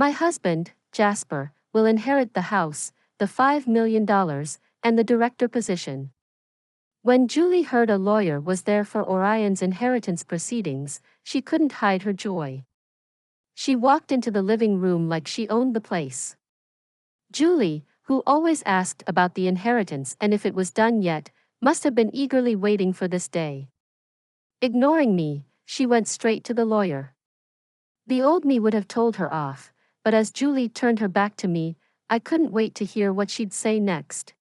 My husband, Jasper, will inherit the house, the $5 million, and the director position. When Julie heard a lawyer was there for Orion's inheritance proceedings, she couldn't hide her joy. She walked into the living room like she owned the place. Julie, who always asked about the inheritance and if it was done yet, must have been eagerly waiting for this day. Ignoring me, she went straight to the lawyer. The old me would have told her off, but as Julie turned her back to me, I couldn't wait to hear what she'd say next.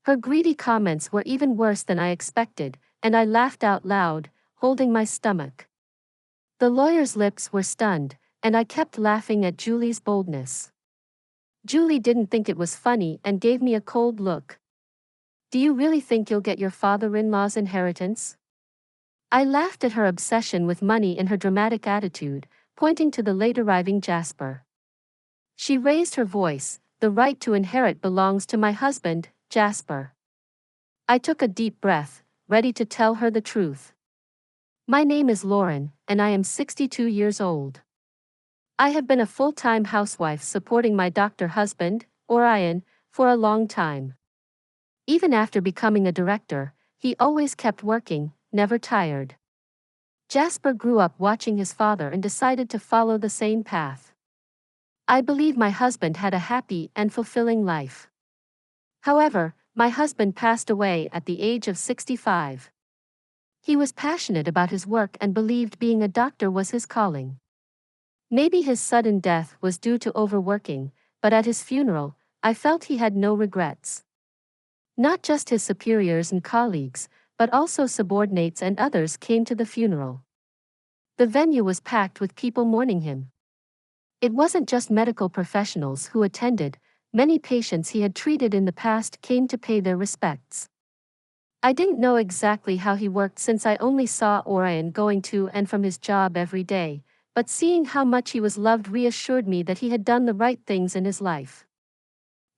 Her greedy comments were even worse than I expected, and I laughed out loud, holding my stomach. The lawyer's lips were stunned, and I kept laughing at Julie's boldness. Julie didn't think it was funny and gave me a cold look. Do you really think you'll get your father-in-law's inheritance? I laughed at her obsession with money and her dramatic attitude, pointing to the late-arriving Jasper. She raised her voice, the right to inherit belongs to my husband, Jasper. I took a deep breath, ready to tell her the truth. My name is Lauren, and I am 62 years old. I have been a full-time housewife supporting my doctor husband, Orion, for a long time. Even after becoming a director, he always kept working, never tired. Jasper grew up watching his father and decided to follow the same path. I believe my husband had a happy and fulfilling life. However, my husband passed away at the age of 65. He was passionate about his work and believed being a doctor was his calling. Maybe his sudden death was due to overworking, but at his funeral, I felt he had no regrets. Not just his superiors and colleagues, but also subordinates and others came to the funeral. The venue was packed with people mourning him. It wasn't just medical professionals who attended, many patients he had treated in the past came to pay their respects. I didn't know exactly how he worked since I only saw Orion going to and from his job every day, but seeing how much he was loved reassured me that he had done the right things in his life.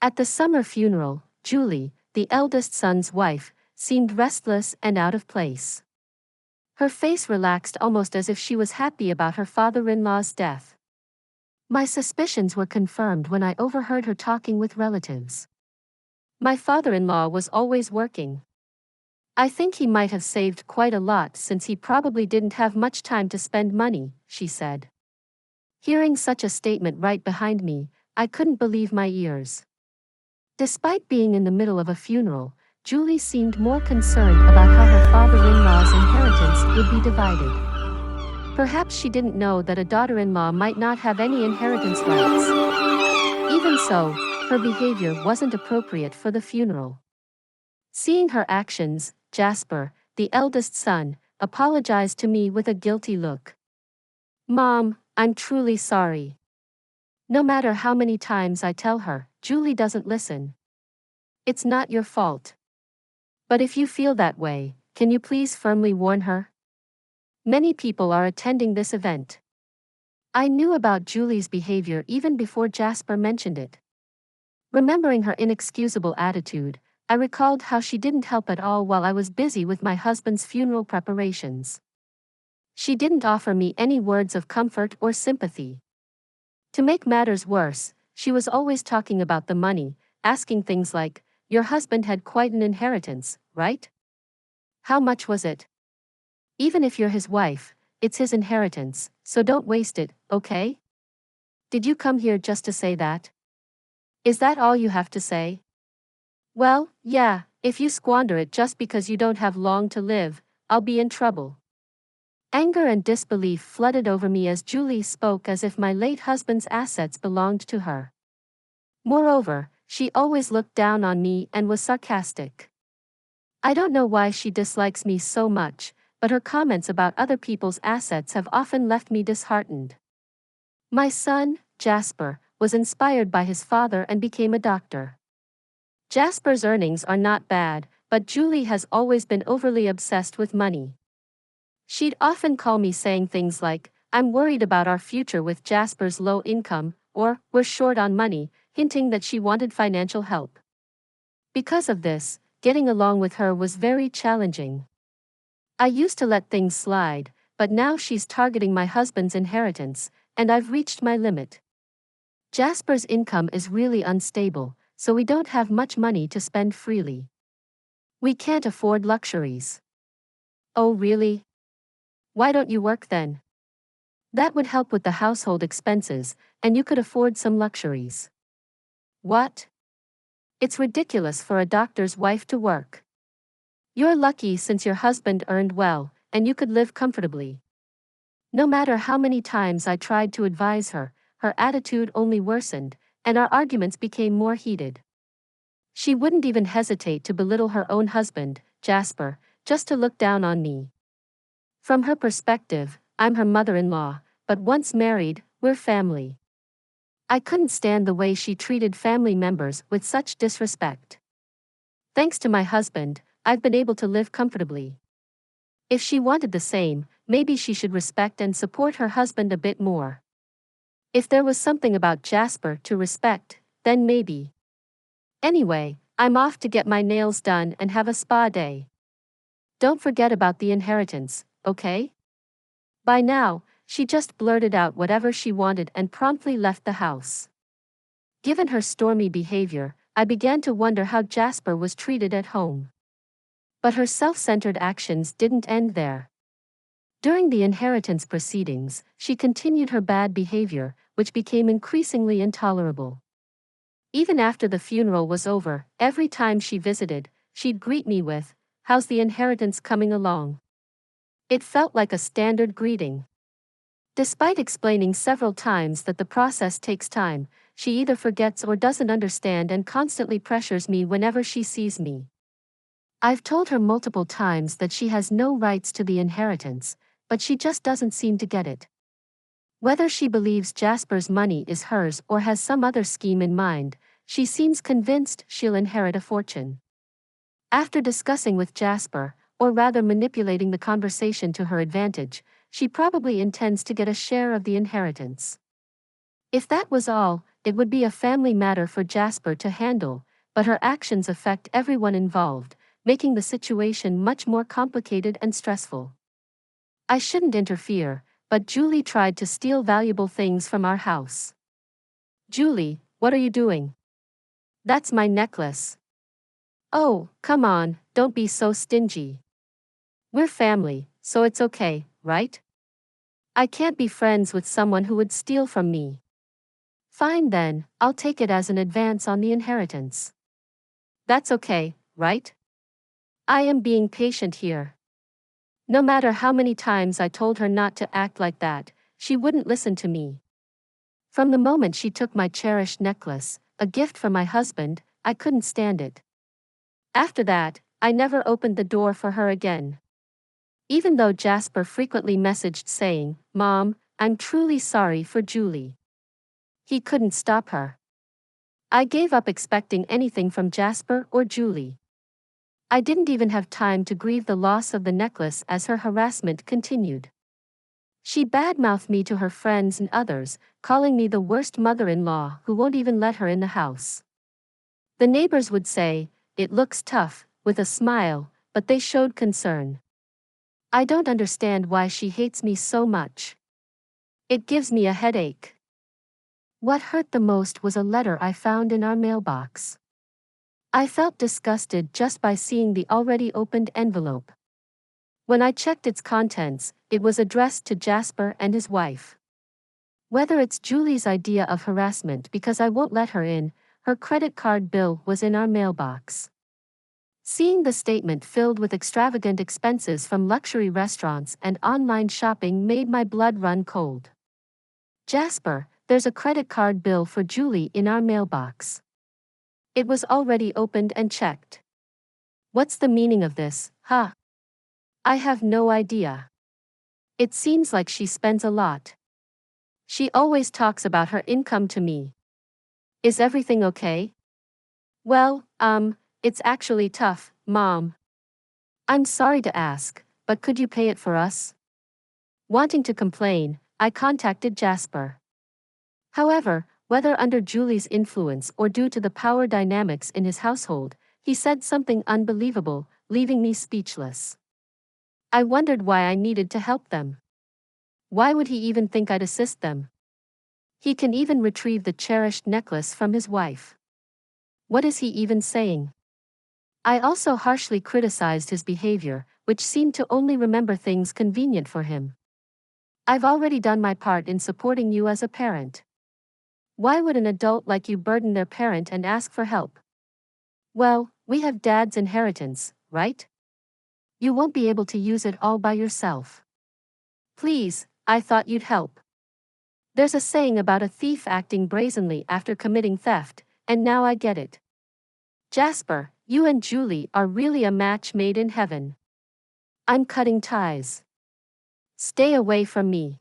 At the summer funeral, Julie, the eldest son's wife, seemed restless and out of place. Her face relaxed almost as if she was happy about her father-in-law's death. My suspicions were confirmed when I overheard her talking with relatives. My father-in-law was always working. I think he might have saved quite a lot since he probably didn't have much time to spend money, she said. Hearing such a statement right behind me, I couldn't believe my ears. Despite being in the middle of a funeral, Julie seemed more concerned about how her father-in-law's inheritance would be divided. Perhaps she didn't know that a daughter-in-law might not have any inheritance rights. Even so, her behavior wasn't appropriate for the funeral. Seeing her actions, Jasper, the eldest son, apologized to me with a guilty look. Mom, I'm truly sorry. No matter how many times I tell her, Julie doesn't listen. It's not your fault. But if you feel that way, can you please firmly warn her? Many people are attending this event. I knew about Julie's behavior even before Jasper mentioned it. Remembering her inexcusable attitude, I recalled how she didn't help at all while I was busy with my husband's funeral preparations. She didn't offer me any words of comfort or sympathy. To make matters worse, she was always talking about the money, asking things like, "Your husband had quite an inheritance, right? How much was it? Even if you're his wife, it's his inheritance, so don't waste it, okay? Did you come here just to say that? Is that all you have to say? Well, yeah, if you squander it just because you don't have long to live, I'll be in trouble." Anger and disbelief flooded over me as Julie spoke as if my late husband's assets belonged to her. Moreover, she always looked down on me and was sarcastic. I don't know why she dislikes me so much, but her comments about other people's assets have often left me disheartened. My son, Jasper, was inspired by his father and became a doctor. Jasper's earnings are not bad, but Julie has always been overly obsessed with money. She'd often call me saying things like, "I'm worried about our future with Jasper's low income," or, "We're short on money," hinting that she wanted financial help. Because of this, getting along with her was very challenging. I used to let things slide, but now she's targeting my husband's inheritance, and I've reached my limit. Jasper's income is really unstable, so we don't have much money to spend freely. We can't afford luxuries. Oh, really? Why don't you work then? That would help with the household expenses, and you could afford some luxuries. What? It's ridiculous for a doctor's wife to work. You're lucky since your husband earned well, and you could live comfortably. No matter how many times I tried to advise her, her attitude only worsened, and our arguments became more heated. She wouldn't even hesitate to belittle her own husband, Jasper, just to look down on me. From her perspective, I'm her mother-in-law, but once married, we're family. I couldn't stand the way she treated family members with such disrespect. Thanks to my husband, I've been able to live comfortably. If she wanted the same, maybe she should respect and support her husband a bit more. If there was something about Jasper to respect, then maybe. Anyway, I'm off to get my nails done and have a spa day. Don't forget about the inheritance, okay? By now, she just blurted out whatever she wanted and promptly left the house. Given her stormy behavior, I began to wonder how Jasper was treated at home. But her self-centered actions didn't end there. During the inheritance proceedings, she continued her bad behavior, which became increasingly intolerable. Even after the funeral was over, every time she visited, she'd greet me with, "How's the inheritance coming along?" It felt like a standard greeting. Despite explaining several times that the process takes time, she either forgets or doesn't understand and constantly pressures me whenever she sees me. I've told her multiple times that she has no rights to the inheritance, but she just doesn't seem to get it. Whether she believes Jasper's money is hers or has some other scheme in mind, she seems convinced she'll inherit a fortune. After discussing with Jasper, or rather manipulating the conversation to her advantage, she probably intends to get a share of the inheritance. If that was all, it would be a family matter for Jasper to handle, but her actions affect everyone involved, making the situation much more complicated and stressful. I shouldn't interfere, but Julie tried to steal valuable things from our house. Julie, what are you doing? That's my necklace. Oh, come on, don't be so stingy. We're family, so it's okay, right? I can't be friends with someone who would steal from me. Fine then, I'll take it as an advance on the inheritance. That's okay, right? I am being patient here. No matter how many times I told her not to act like that, she wouldn't listen to me. From the moment she took my cherished necklace, a gift from my husband, I couldn't stand it. After that, I never opened the door for her again. Even though Jasper frequently messaged saying, "Mom, I'm truly sorry for Julie." He couldn't stop her. I gave up expecting anything from Jasper or Julie. I didn't even have time to grieve the loss of the necklace as her harassment continued. She badmouthed me to her friends and others, calling me the worst mother-in-law who won't even let her in the house. The neighbors would say, "It looks tough," with a smile, but they showed concern. I don't understand why she hates me so much. It gives me a headache. What hurt the most was a letter I found in our mailbox. I felt disgusted just by seeing the already opened envelope. When I checked its contents, it was addressed to Jasper and his wife. Whether it's Julie's idea of harassment because I won't let her in, her credit card bill was in our mailbox. Seeing the statement filled with extravagant expenses from luxury restaurants and online shopping made my blood run cold. "Jasper, there's a credit card bill for Julie in our mailbox. It was already opened and checked. What's the meaning of this, huh?" "I have no idea. It seems like she spends a lot. She always talks about her income to me. Is everything okay?" "Well, it's actually tough, Mom. I'm sorry to ask, but could you pay it for us?" Wanting to complain, I contacted Jasper. However, whether under Julie's influence or due to the power dynamics in his household, he said something unbelievable, leaving me speechless. I wondered why I needed to help them. Why would he even think I'd assist them? He can even retrieve the cherished necklace from his wife. What is he even saying? I also harshly criticized his behavior, which seemed to only remember things convenient for him. I've already done my part in supporting you as a parent. Why would an adult like you burden their parent and ask for help? Well, we have dad's inheritance, right? You won't be able to use it all by yourself. Please, I thought you'd help. There's a saying about a thief acting brazenly after committing theft, and now I get it. Jasper, you and Julie are really a match made in heaven. I'm cutting ties. Stay away from me.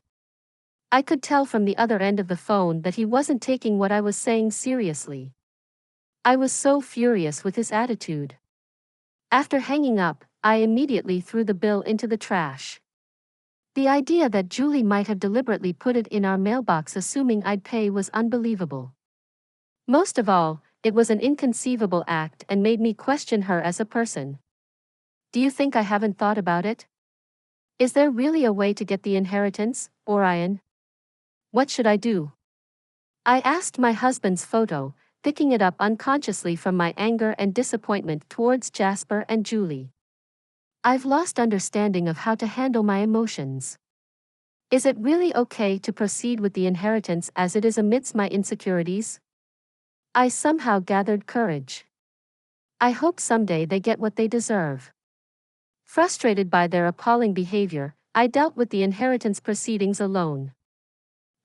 I could tell from the other end of the phone that he wasn't taking what I was saying seriously. I was so furious with his attitude. After hanging up, I immediately threw the bill into the trash. The idea that Julie might have deliberately put it in our mailbox assuming I'd pay was unbelievable. Most of all, it was an inconceivable act and made me question her as a person. Do you think I haven't thought about it? Is there really a way to get the inheritance, Orion? What should I do? I asked my husband's photo, picking it up unconsciously from my anger and disappointment towards Jasper and Julie. I've lost understanding of how to handle my emotions. Is it really okay to proceed with the inheritance as it is amidst my insecurities? I somehow gathered courage. I hope someday they get what they deserve. Frustrated by their appalling behavior, I dealt with the inheritance proceedings alone.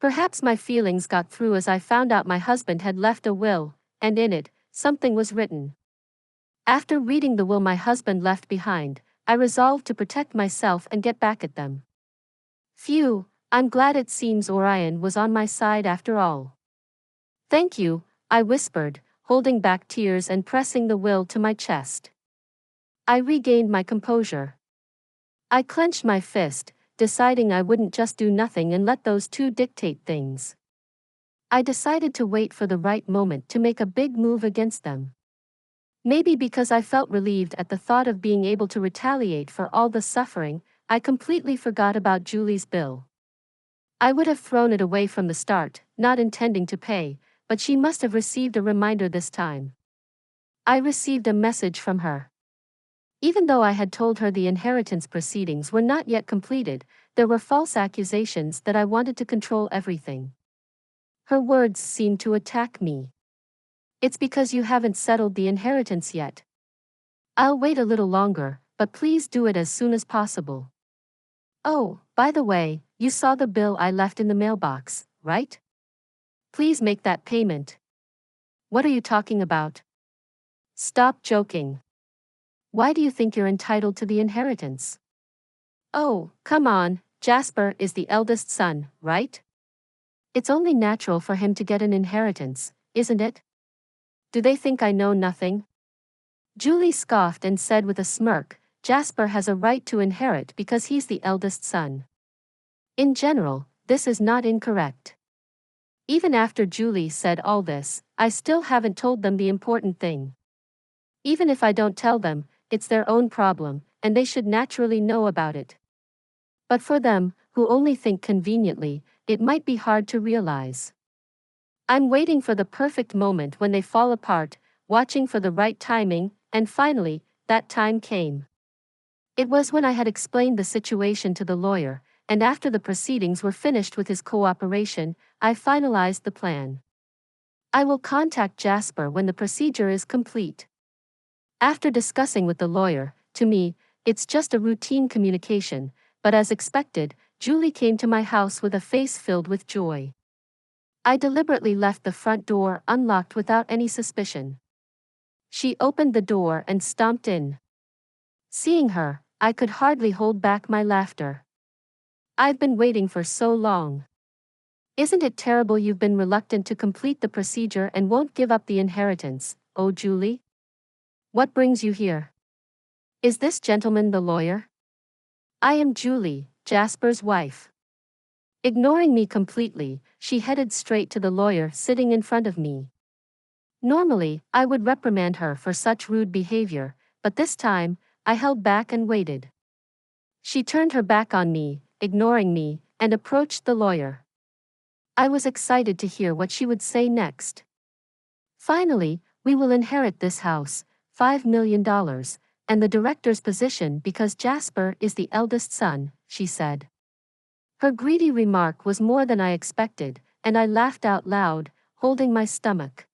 Perhaps my feelings got through as I found out my husband had left a will, and in it, something was written. After reading the will my husband left behind, I resolved to protect myself and get back at them. Phew, I'm glad it seems Orion was on my side after all. Thank you, I whispered, holding back tears and pressing the will to my chest. I regained my composure. I clenched my fist, deciding I wouldn't just do nothing and let those two dictate things. I decided to wait for the right moment to make a big move against them. Maybe because I felt relieved at the thought of being able to retaliate for all the suffering, I completely forgot about Julie's bill. I would have thrown it away from the start, not intending to pay, but she must have received a reminder this time. I received a message from her. Even though I had told her the inheritance proceedings were not yet completed, there were false accusations that I wanted to control everything. Her words seemed to attack me. It's because you haven't settled the inheritance yet. I'll wait a little longer, but please do it as soon as possible. Oh, by the way, you saw the bill I left in the mailbox, right? Please make that payment. What are you talking about? Stop joking. Why do you think you're entitled to the inheritance? Oh, come on, Jasper is the eldest son, right? It's only natural for him to get an inheritance, isn't it? Do they think I know nothing? Julie scoffed and said with a smirk, Jasper has a right to inherit because he's the eldest son. In general, this is not incorrect. Even after Julie said all this, I still haven't told them the important thing. Even if I don't tell them, it's their own problem, and they should naturally know about it. But for them, who only think conveniently, it might be hard to realize. I'm waiting for the perfect moment when they fall apart, watching for the right timing, and finally, that time came. It was when I had explained the situation to the lawyer, and after the proceedings were finished with his cooperation, I finalized the plan. I will contact Jasper when the procedure is complete. After discussing with the lawyer, to me, it's just a routine communication, but as expected, Julie came to my house with a face filled with joy. I deliberately left the front door unlocked without any suspicion. She opened the door and stomped in. Seeing her, I could hardly hold back my laughter. I've been waiting for so long. Isn't it terrible you've been reluctant to complete the procedure and won't give up the inheritance, oh Julie? What brings you here? Is this gentleman the lawyer? I am Julie, Jasper's wife. Ignoring me completely, she headed straight to the lawyer sitting in front of me. Normally, I would reprimand her for such rude behavior, but this time, I held back and waited. She turned her back on me, ignoring me, and approached the lawyer. I was excited to hear what she would say next. Finally, we will inherit this house, $5 million, and the director's position because Jasper is the eldest son, she said. Her greedy remark was more than I expected, and I laughed out loud, holding my stomach.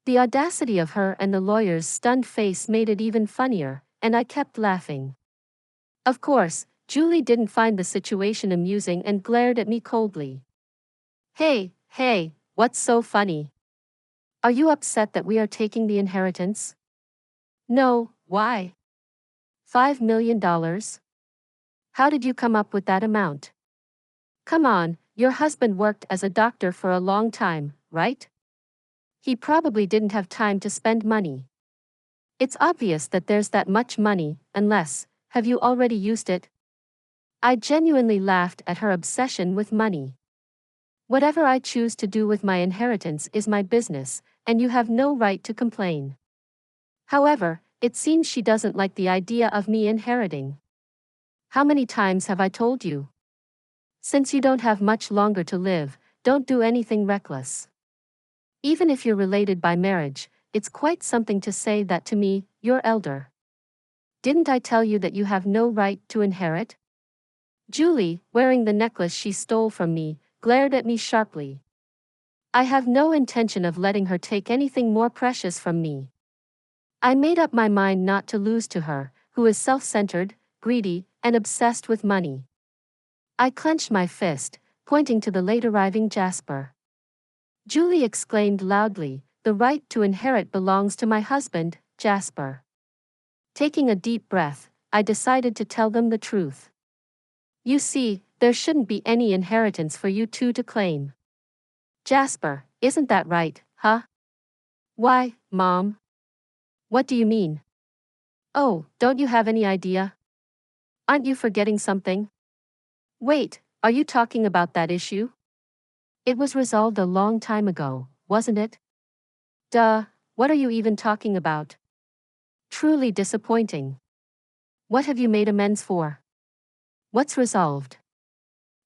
The audacity of her and the lawyer's stunned face made it even funnier, and I kept laughing. Of course, Julie didn't find the situation amusing and glared at me coldly. Hey, what's so funny? Are you upset that we are taking the inheritance? No, why? $5 million? How did you come up with that amount? Come on, your husband worked as a doctor for a long time, right? He probably didn't have time to spend money. It's obvious that there's that much money, unless, have you already used it? I genuinely laughed at her obsession with money. Whatever I choose to do with my inheritance is my business, and you have no right to complain. However, it seems she doesn't like the idea of me inheriting. How many times have I told you? Since you don't have much longer to live, don't do anything reckless. Even if you're related by marriage, it's quite something to say that to me, your elder. Didn't I tell you that you have no right to inherit? Julie, wearing the necklace she stole from me, glared at me sharply. I have no intention of letting her take anything more precious from me. I made up my mind not to lose to her, who is self-centered, greedy, and obsessed with money. I clenched my fist, pointing to the late-arriving Jasper. Julie exclaimed loudly, "The right to inherit belongs to my husband, Jasper." Taking a deep breath, I decided to tell them the truth. You see, there shouldn't be any inheritance for you two to claim. Jasper, isn't that right, huh? Why, Mom? What do you mean? Oh, don't you have any idea? Aren't you forgetting something? Wait, are you talking about that issue? It was resolved a long time ago, wasn't it? Duh, what are you even talking about? Truly disappointing. What have you made amends for? What's resolved?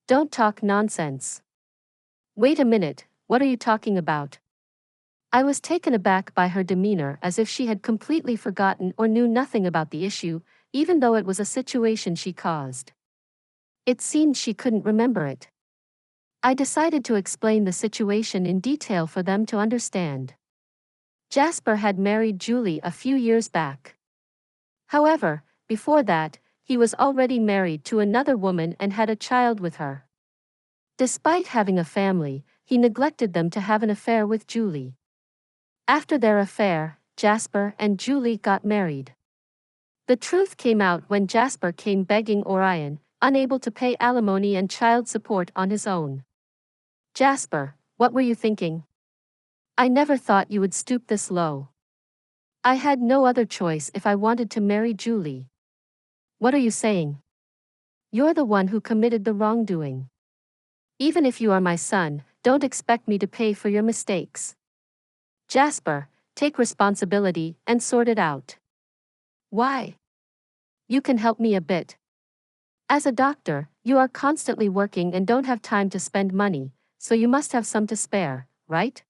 Don't talk nonsense. Wait a minute, what are you talking about? I was taken aback by her demeanor, as if she had completely forgotten or knew nothing about the issue, even though it was a situation she caused. It seemed she couldn't remember it. I decided to explain the situation in detail for them to understand. Jasper had married Julie a few years back. However, before that, he was already married to another woman and had a child with her. Despite having a family, he neglected them to have an affair with Julie. After their affair, Jasper and Julie got married. The truth came out when Jasper came begging Orion, unable to pay alimony and child support on his own. Jasper, what were you thinking? I never thought you would stoop this low. I had no other choice if I wanted to marry Julie. What are you saying? You're the one who committed the wrongdoing. Even if you are my son, don't expect me to pay for your mistakes. Jasper, take responsibility and sort it out. Why? You can help me a bit. As a doctor, you are constantly working and don't have time to spend money, so you must have some to spare, right?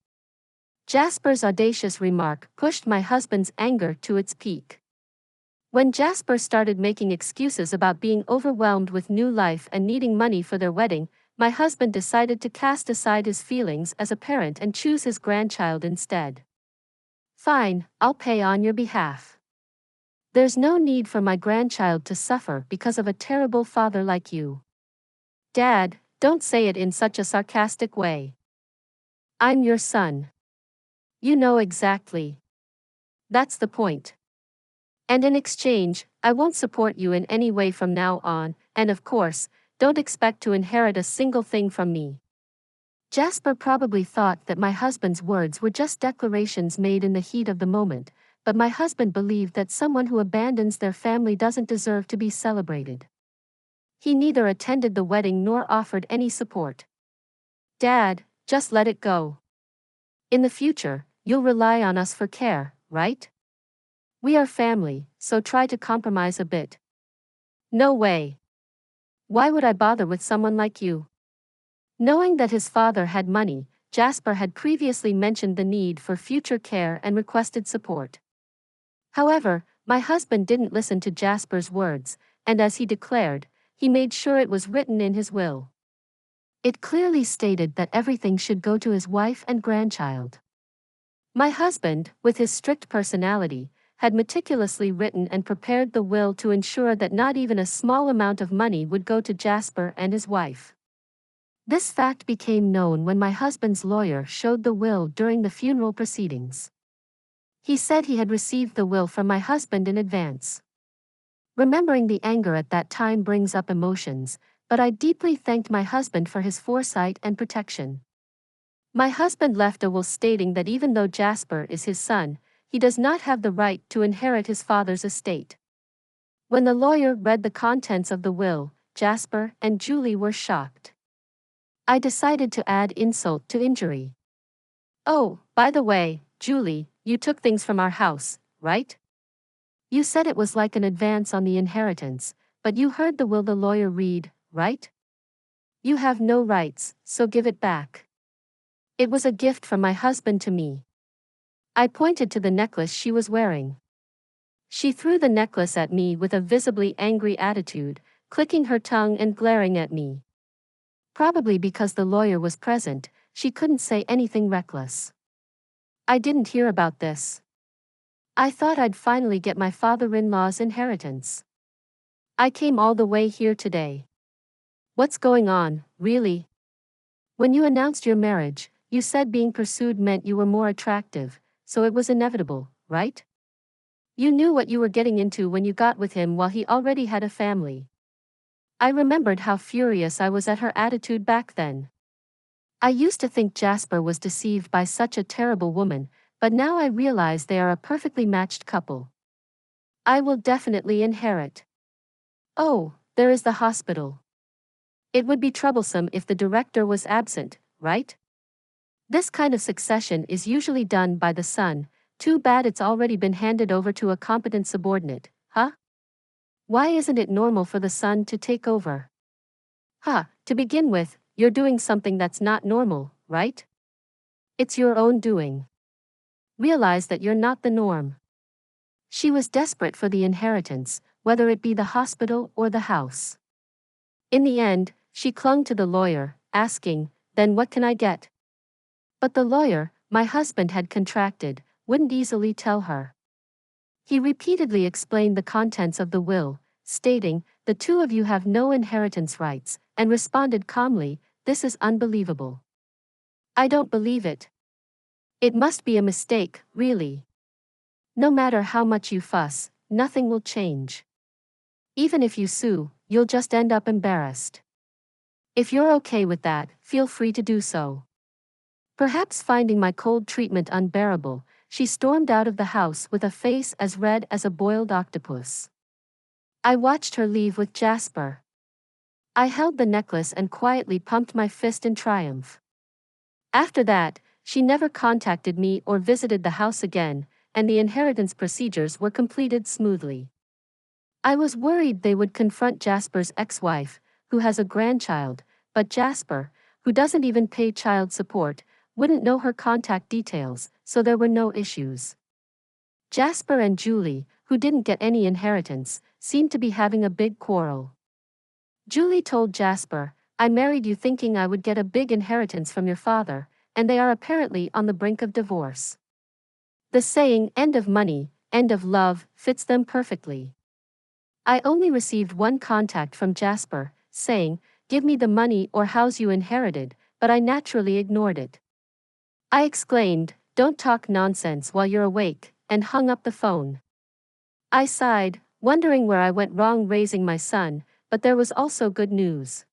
Jasper's audacious remark pushed my husband's anger to its peak. When Jasper started making excuses about being overwhelmed with new life and needing money for their wedding, my husband decided to cast aside his feelings as a parent and choose his grandchild instead. Fine, I'll pay on your behalf. There's no need for my grandchild to suffer because of a terrible father like you. Dad, don't say it in such a sarcastic way. I'm your son. You know exactly. That's the point. And in exchange, I won't support you in any way from now on, and of course, don't expect to inherit a single thing from me. Jasper probably thought that my husband's words were just declarations made in the heat of the moment, but my husband believed that someone who abandons their family doesn't deserve to be celebrated. He neither attended the wedding nor offered any support. Dad, just let it go. In the future, you'll rely on us for care, right? We are family, so try to compromise a bit. No way. Why would I bother with someone like you? Knowing that his father had money, Jasper had previously mentioned the need for future care and requested support. However, my husband didn't listen to Jasper's words, and as he declared, he made sure it was written in his will. It clearly stated that everything should go to his wife and grandchild. My husband, with his strict personality, had meticulously written and prepared the will to ensure that not even a small amount of money would go to Jasper and his wife. This fact became known when my husband's lawyer showed the will during the funeral proceedings. He said he had received the will from my husband in advance. Remembering the anger at that time brings up emotions, but I deeply thanked my husband for his foresight and protection. My husband left a will stating that even though Jasper is his son, he does not have the right to inherit his father's estate. When the lawyer read the contents of the will, Jasper and Julie were shocked. I decided to add insult to injury. "Oh, by the way, Julie, you took things from our house, right? You said it was like an advance on the inheritance, but you heard the will the lawyer read, right? You have no rights, so give it back. It was a gift from my husband to me." I pointed to the necklace she was wearing. She threw the necklace at me with a visibly angry attitude, clicking her tongue and glaring at me. Probably because the lawyer was present, she couldn't say anything reckless. "I didn't hear about this. I thought I'd finally get my father-in-law's inheritance. I came all the way here today. What's going on, really? When you announced your marriage, you said being pursued meant you were more attractive, so it was inevitable, right? You knew what you were getting into when you got with him while he already had a family." I remembered how furious I was at her attitude back then. I used to think Jasper was deceived by such a terrible woman, but now I realize they are a perfectly matched couple. I will definitely inherit. Oh, there is the hospital. It would be troublesome if the director was absent, right? This kind of succession is usually done by the son. Too bad it's already been handed over to a competent subordinate, huh? Why isn't it normal for the son to take over? To begin with, you're doing something that's not normal, right? It's your own doing. Realize that you're not the norm. She was desperate for the inheritance, whether it be the hospital or the house. In the end, she clung to the lawyer, asking, "Then what can I get?" But the lawyer, my husband had contracted, wouldn't easily tell her. He repeatedly explained the contents of the will, stating, "The two of you have no inheritance rights," and responded calmly, "This is unbelievable. I don't believe it. It must be a mistake, really. No matter how much you fuss, nothing will change. Even if you sue, you'll just end up embarrassed. If you're okay with that, feel free to do so." Perhaps finding my cold treatment unbearable, she stormed out of the house with a face as red as a boiled octopus. I watched her leave with Jasper. I held the necklace and quietly pumped my fist in triumph. After that, she never contacted me or visited the house again, and the inheritance procedures were completed smoothly. I was worried they would confront Jasper's ex-wife, who has a grandchild, but Jasper, who doesn't even pay child support, wouldn't know her contact details, so there were no issues. Jasper and Julie, who didn't get any inheritance, seemed to be having a big quarrel. Julie told Jasper, "I married you thinking I would get a big inheritance from your father," and they are apparently on the brink of divorce. The saying, "end of money, end of love," fits them perfectly. I only received one contact from Jasper, saying, "Give me the money or house you inherited," but I naturally ignored it. I exclaimed, "Don't talk nonsense while you're awake," and hung up the phone. I sighed, wondering where I went wrong raising my son, but there was also good news.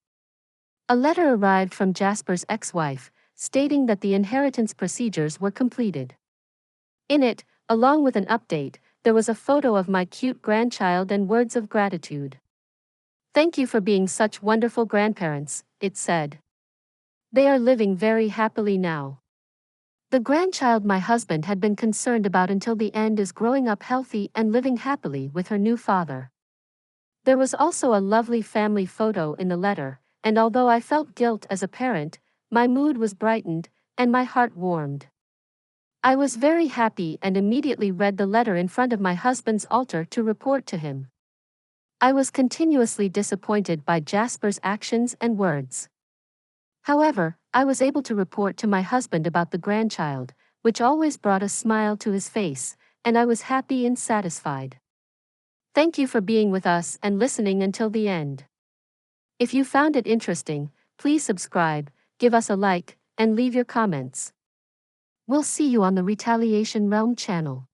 A letter arrived from Jasper's ex-wife, stating that the inheritance procedures were completed. In it, along with an update, there was a photo of my cute grandchild and words of gratitude. "Thank you for being such wonderful grandparents," it said. "They are living very happily now." The grandchild my husband had been concerned about until the end is growing up healthy and living happily with her new father. There was also a lovely family photo in the letter, and although I felt guilt as a parent, my mood was brightened, and my heart warmed. I was very happy and immediately read the letter in front of my husband's altar to report to him. I was continuously disappointed by Jasper's actions and words. However, I was able to report to my husband about the grandchild, which always brought a smile to his face, and I was happy and satisfied. Thank you for being with us and listening until the end. If you found it interesting, please subscribe, give us a like, and leave your comments. We'll see you on the Retaliation Realm channel.